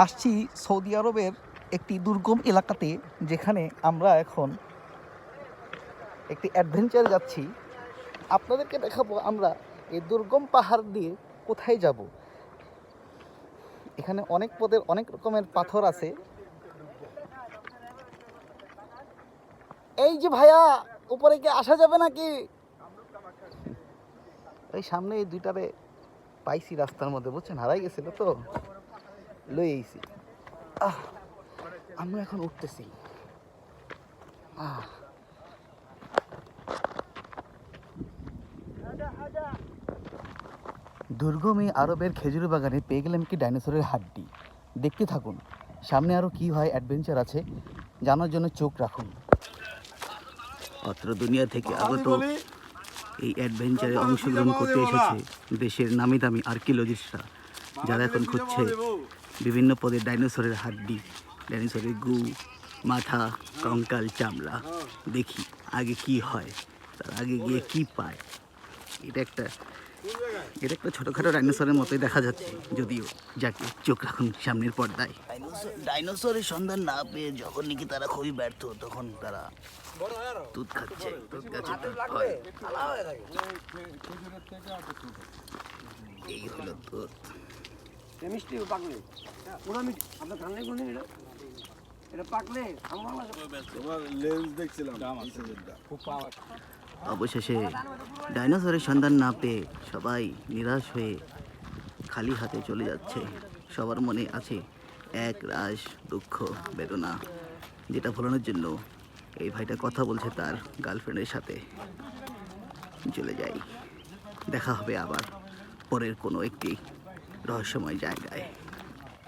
আসছি সৌদি আরবের একটি দুর্গম এলাকাতে, যেখানে আমরা এখন একটি অ্যাডভেঞ্চার যাচ্ছি। আপনাদেরকে দেখাবো আমরা এই দুর্গম পাহাড় দিয়ে কোথায় যাব। এখানে অনেক পদের অনেক রকমের পাথর আছে। এই যে ভাইয়া, উপরে কি আসা যাবে নাকি? এই সামনে এই দুইটারে পাইছি রাস্তার মধ্যে, বুঝছেন, হারাই গেছিল তো লই আইছি। আমরা এখন উঠতেছি। দুর্গম এই আরবের খেজুর বাগানে পেয়ে গেলাম কি ডাইনোসরের হাড্ডি। দেখতে থাকুন, সামনে আরও কি হয় অ্যাডভেঞ্চার আছে, জানার জন্য চোখ রাখুন। অত্র দুনিয়া থেকে আগত এই অ্যাডভেঞ্চারে অংশগ্রহণ করতে এসেছে দেশের নামি দামি আর্কিওলজিস্টরা, যারা এখন খুঁজছে বিভিন্ন পদের ডাইনোসরের হাড্ডি, ডাইনোসরের গু, মাথা, কঙ্কাল, চামড়া। দেখি আগে কি হয়, তার আগে গিয়ে কি পায়। এটা একটা ছোটোখাটো ডাইনোসরের মতোই দেখা যাচ্ছে, যদিও যাকে চোখ রাখুন সামনের পর্দায়। ডাইনোসরের সন্ধান না পেয়ে যখন নাকি তারা খুবই ব্যর্থ, তখন তারা দুধ খাচ্ছে, দুধ গাছে এই হলো দুধ। অবশেষে ডাইনোসরের সন্ধান না পেয়ে সবাই নিরাশ হয়ে খালি হাতে চলে যাচ্ছে। সবার মনে আছে এক রাশ দুঃখ বেদনা, যেটা ভোলানোর জন্য এই ভাইটা কথা বলছে তার গার্লফ্রেন্ডের সাথে। চলে যাই, দেখা হবে আবার পরের কোনো একটি রহস্যময় জায়গায়।